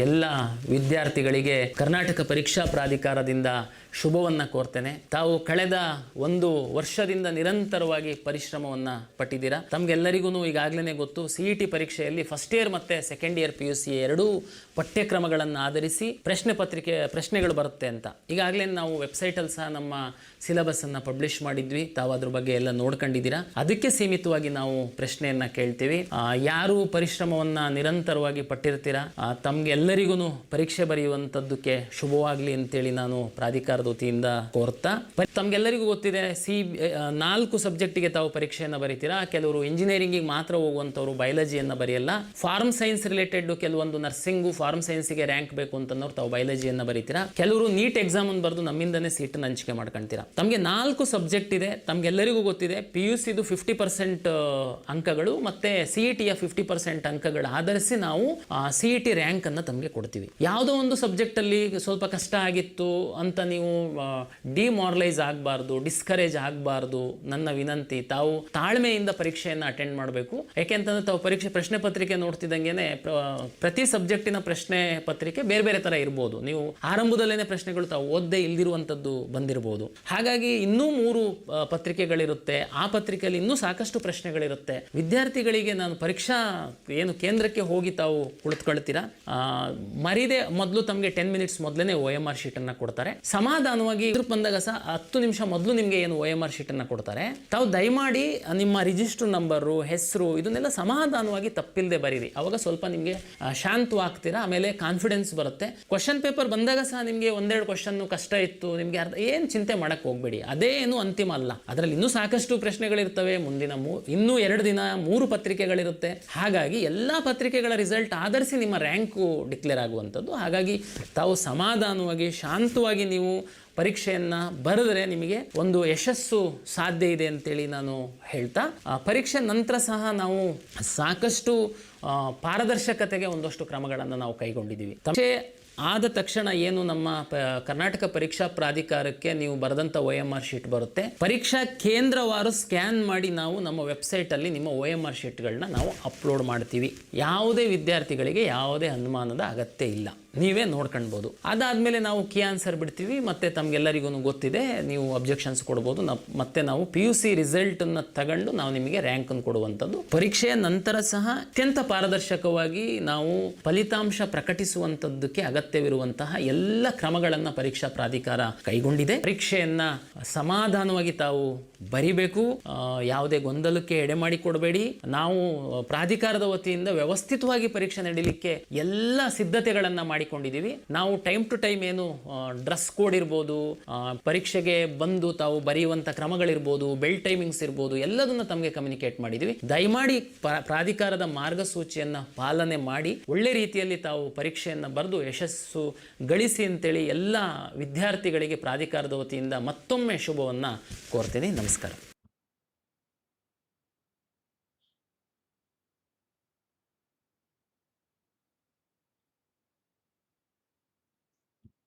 ಎಲ್ಲ ವಿದ್ಯಾರ್ಥಿಗಳಿಗೆ ಕರ್ನಾಟಕ ಪರೀಕ್ಷಾ ಪ್ರಾಧಿಕಾರದಿಂದ ಶುಭವನ್ನು ಕೋರ್ತೇನೆ. ತಾವು ಕಳೆದ ಒಂದು ವರ್ಷದಿಂದ ನಿರಂತರವಾಗಿ ಪರಿಶ್ರಮವನ್ನು ಪಟ್ಟಿದ್ದೀರಾ. ತಮಗೆಲ್ಲರಿಗೂ ಈಗಾಗಲೇ ಗೊತ್ತು, CET ಪರೀಕ್ಷೆಯಲ್ಲಿ ಫಸ್ಟ್ ಇಯರ್ ಮತ್ತು ಸೆಕೆಂಡ್ ಇಯರ್ PUC ಎರಡೂ ಪಠ್ಯಕ್ರಮಗಳನ್ನು ಆಧರಿಸಿ ಪ್ರಶ್ನೆಗಳು ಬರುತ್ತೆ ಅಂತ ಈಗಾಗಲೇ ನಾವು ವೆಬ್ಸೈಟಲ್ಲಿ ಸಹ ನಮ್ಮ ಸಿಲೆಬಸ್ಸನ್ನು ಪಬ್ಲಿಷ್ ಮಾಡಿದ್ವಿ. ತಾವು ಅದ್ರ ಬಗ್ಗೆ ಎಲ್ಲ ನೋಡ್ಕೊಂಡಿದ್ದೀರಾ. ಅದಕ್ಕೆ ಸೀಮಿತವಾಗಿ ನಾವು ಪ್ರಶ್ನೆಯನ್ನು ಕೇಳ್ತೀವಿ. ಯಾರು ಪರಿಶ್ರಮವನ್ನು ನಿರಂತರವಾಗಿ ಪಟ್ಟಿರ್ತೀರಾ ತಮಗೆಲ್ಲರಿಗೂ ಪರೀಕ್ಷೆ ಬರೆಯುವಂಥದ್ದಕ್ಕೆ ಶುಭವಾಗಲಿ ಅಂತೇಳಿ ನಾನು ಪ್ರಾಧಿಕಾರದ ವತಿಯಿಂದ ಕೋರ್ತಾ, ತಮಗೆಲ್ಲರಿಗೂ ಗೊತ್ತಿದೆ 4 ಸಬ್ಜೆಕ್ಟಿಗೆ ತಾವು ಪರೀಕ್ಷೆಯನ್ನು ಬರೀತೀರಾ. ಕೆಲವರು ಇಂಜಿನಿಯರಿಂಗಿಗೆ ಮಾತ್ರ ಹೋಗುವಂಥವ್ರು ಬಯಾಲಜಿಯನ್ನು ಬರೆಯಲ್ಲ. ಫಾರ್ಮ್ ಸೈನ್ಸ್ ರಿಲೇಟೆಡ್ ಕೆಲವೊಂದು ನರ್ಸಿಂಗು ಫಾರ್ಮ್ ಸೈನ್ಸಿಗೆ ರ್ಯಾಂಕ್ ಬೇಕು ಅಂತಂದವ್ರು ತಾವು ಬಯಾಲಜಿಯನ್ನು ಬರೀತೀರಾ. ಕೆಲವರು ನೀಟ್ ಎಕ್ಸಾಮ್ ಅನ್ನು ಬರೆದು ನಮ್ಮಿಂದನೇ ಸೀಟನ್ನು ಹಂಚಿಕೆ ಮಾಡ್ಕೊಳ್ತೀರಾ. ತಮಗೆ 4 ಸಬ್ಜೆಕ್ಟ್ ಇದೆ. ತಮಗೆಲ್ಲರಿಗೂ ಗೊತ್ತಿದೆ PUCದು 50% ಅಂಕಗಳು ಮತ್ತು CETಯ 50% ಅಂಕಗಳು ಆಧರಿಸಿ ನಾವು CET ರ್ಯಾಂಕ್ ಅನ್ನು ತಮಗೆ ಕೊಡ್ತೀವಿ. ಯಾವುದೋ ಒಂದು ಸಬ್ಜೆಕ್ಟಲ್ಲಿ ಸ್ವಲ್ಪ ಕಷ್ಟ ಆಗಿತ್ತು ಅಂತ ನೀವು ಡಿಮಾರಲೈಸ್ ಆಗಬಾರ್ದು, ಡಿಸ್ಕರೇಜ್ ಆಗಬಾರ್ದು. ನನ್ನ ವಿನಂತಿ, ತಾವು ತಾಳ್ಮೆಯಿಂದ ಪರೀಕ್ಷೆಯನ್ನು ಅಟೆಂಡ್ ಮಾಡಬೇಕು. ಯಾಕೆಂತಂದ್ರೆ ತಾವು ಪ್ರಶ್ನೆ ಪತ್ರಿಕೆ ನೋಡ್ತಿದ್ದಂಗೆ ಪ್ರತಿ ಸಬ್ಜೆಕ್ಟಿನ ಪ್ರಶ್ನೆ ಪತ್ರಿಕೆ ಬೇರೆ ಬೇರೆ ಥರ ಇರ್ಬೋದು. ನೀವು ಆರಂಭದಲ್ಲೇ ಪ್ರಶ್ನೆಗಳು ತಾವು ಓದದೇ ಇಲ್ದಿರುವಂಥದ್ದು ಬಂದಿರಬಹುದು. ಹಾಗಾಗಿ ಇನ್ನೂ 3 ಪತ್ರಿಕೆಗಳಿರುತ್ತೆ. ಆ ಪತ್ರಿಕೆಯಲ್ಲಿ ಇನ್ನೂ ಸಾಕಷ್ಟು ಪ್ರಶ್ನೆಗಳಿರುತ್ತೆ. ವಿದ್ಯಾರ್ಥಿಗಳಿಗೆ ನಾನು ಪರೀಕ್ಷಾ ಕೇಂದ್ರಕ್ಕೆ ಹೋಗಿ ತಾವು ಕುಳಿತುಕೊಳ್ತೀರಾ, ಮರಿದೆ ಮೊದಲು ತಮಗೆ 10 ಮಿನಿಟ್ಸ್ ಮೊದಲೇ OMR ಶೀಟನ್ನು ಕೊಡ್ತಾರೆ. ಸಮಾಧಾನವಾಗಿ ಬಂದಾಗ ಸಹ 10 ನಿಮಿಷ ಮೊದಲು ನಿಮಗೆ ಏನು OMR ಶೀಟನ್ನು ಕೊಡ್ತಾರೆ. ತಾವು ದಯಮಾಡಿ ನಿಮ್ಮ ರಿಜಿಸ್ಟರ್ ನಂಬರು, ಹೆಸರು ಇದನ್ನೆಲ್ಲ ಸಮಾಧಾನವಾಗಿ ತಪ್ಪಿಲ್ಲದೆ ಬರೀರಿ. ಅವಾಗ ಸ್ವಲ್ಪ ನಿಮಗೆ ಶಾಂತವಾಗ್ತೀರಾ. ಆಮೇಲೆ ಕಾನ್ಫಿಡೆನ್ಸ್ ಬರುತ್ತೆ. ಕ್ವಶನ್ ಪೇಪರ್ ಬಂದಾಗ ಸಹ ನಿಮಗೆ 1-2 ಕ್ವಶನ್ ಕಷ್ಟ ಇತ್ತು, ನಿಮಗೆ ಏನು ಚಿಂತೆ ಮಾಡಕ್ಕೆ ಹೋಗಬೇಡಿ. ಅದೇ ಏನು ಅಂತಿಮ ಅಲ್ಲ. ಅದರಲ್ಲಿ ಇನ್ನೂ ಸಾಕಷ್ಟು ಪ್ರಶ್ನೆಗಳಿರ್ತವೆ. ಮುಂದಿನ ಇನ್ನೂ 2 ದಿನ 3 ಪತ್ರಿಕೆಗಳಿರುತ್ತೆ. ಹಾಗಾಗಿ ಎಲ್ಲ ಪತ್ರಿಕೆಗಳ ರಿಸಲ್ಟ್ ಆಧರಿಸಿ ನಿಮ್ಮ ರ್ಯಾಂಕು ಡಿಕ್ಲೇರ್ ಆಗುವಂಥದ್ದು. ಹಾಗಾಗಿ ತಾವು ಸಮಾಧಾನವಾಗಿ ಶಾಂತವಾಗಿ ನೀವು ಪರೀಕ್ಷೆಯನ್ನು ಬರೆದರೆ ನಿಮಗೆ ಒಂದು ಯಶಸ್ಸು ಸಾಧ್ಯ ಇದೆ ಅಂತೇಳಿ ನಾನು ಹೇಳ್ತಾ, ಪರೀಕ್ಷೆ ನಂತರ ಸಹ ನಾವು ಸಾಕಷ್ಟು ಪಾರದರ್ಶಕತೆಗೆ ಒಂದಷ್ಟು ಕ್ರಮಗಳನ್ನು ನಾವು ಕೈಗೊಂಡಿದ್ದೀವಿ. ಆದ ತಕ್ಷಣ ಏನು ನಮ್ಮ ಕರ್ನಾಟಕ ಪರೀಕ್ಷಾ ಪ್ರಾಧಿಕಾರಕ್ಕೆ ನೀವು ಬರೆದಂಥ OMR ಶೀಟ್ ಬರುತ್ತೆ. ಪರೀಕ್ಷಾ ಕೇಂದ್ರವಾರು ಸ್ಕ್ಯಾನ್ ಮಾಡಿ ನಾವು ನಮ್ಮ ವೆಬ್ಸೈಟಲ್ಲಿ ನಿಮ್ಮ OMR ಶೀಟ್ಗಳನ್ನ ನಾವು ಅಪ್ಲೋಡ್ ಮಾಡ್ತೀವಿ. ಯಾವುದೇ ವಿದ್ಯಾರ್ಥಿಗಳಿಗೆ ಯಾವುದೇ ಅನುಮಾನದ ಅಗತ್ಯ ಇಲ್ಲ, ನೀವೇ ನೋಡ್ಕೊಳ್ಬೋದು. ಅದಾದಮೇಲೆ ನಾವು ಕೀ ಆನ್ಸರ್ ಬಿಡ್ತೀವಿ. ಮತ್ತು ತಮಗೆಲ್ಲರಿಗೂ ಗೊತ್ತಿದೆ, ನೀವು ಅಬ್ಜೆಕ್ಷನ್ಸ್ ಕೊಡ್ಬೋದು. ಮತ್ತೆ ನಾವು PUC ರಿಸಲ್ಟನ್ನು ತಗೊಂಡು ನಾವು ನಿಮಗೆ ರ್ಯಾಂಕನ್ನು ಕೊಡುವಂಥದ್ದು. ಪರೀಕ್ಷೆಯ ನಂತರ ಸಹ ಅತ್ಯಂತ ಪಾರದರ್ಶಕವಾಗಿ ನಾವು ಫಲಿತಾಂಶ ಪ್ರಕಟಿಸುವಂಥದ್ದಕ್ಕೆ ಅಗತ್ಯವಿರುವಂತಹ ಎಲ್ಲ ಕ್ರಮಗಳನ್ನು ಪರೀಕ್ಷಾ ಪ್ರಾಧಿಕಾರ ಕೈಗೊಂಡಿದೆ. ಪರೀಕ್ಷೆಯನ್ನು ಸಮಾಧಾನವಾಗಿ ತಾವು ಬರಿಬೇಕು. ಯಾವುದೇ ಗೊಂದಲಕ್ಕೆ ಎಡೆ ಮಾಡಿ ಕೊಡಬೇಡಿ. ನಾವು ಪ್ರಾಧಿಕಾರದ ವತಿಯಿಂದ ವ್ಯವಸ್ಥಿತವಾಗಿ ಪರೀಕ್ಷೆ ನಡೀಲಿಕ್ಕೆ ಎಲ್ಲ ಸಿದ್ಧತೆಗಳನ್ನು ಮಾಡಿಕೊಂಡಿದ್ದೀವಿ. ನಾವು ಟೈಮ್ ಟು ಟೈಮ್ ಏನು ಡ್ರೆಸ್ ಕೋಡ್ ಇರ್ಬೋದು, ಪರೀಕ್ಷೆಗೆ ಬಂದು ತಾವು ಬರೆಯುವಂಥ ಕ್ರಮಗಳಿರ್ಬೋದು, ಬೆಲ್ ಟೈಮಿಂಗ್ಸ್ ಇರ್ಬೋದು, ಎಲ್ಲದನ್ನು ತಮಗೆ ಕಮ್ಯುನಿಕೇಟ್ ಮಾಡಿದ್ದೀವಿ. ದಯಮಾಡಿ ಪ್ರಾಧಿಕಾರದ ಮಾರ್ಗಸೂಚಿಯನ್ನು ಪಾಲನೆ ಮಾಡಿ ಒಳ್ಳೆ ರೀತಿಯಲ್ಲಿ ತಾವು ಪರೀಕ್ಷೆಯನ್ನು ಬರೆದು ಯಶಸ್ಸು ಗಳಿಸಿ ಅಂತೇಳಿ ಎಲ್ಲ ವಿದ್ಯಾರ್ಥಿಗಳಿಗೆ ಪ್ರಾಧಿಕಾರದ ವತಿಯಿಂದ ಮತ್ತೊಮ್ಮೆ ಶುಭವನ್ನು ಕೋರ್ತೇನೆ. ನಮಸ್ಕಾರ.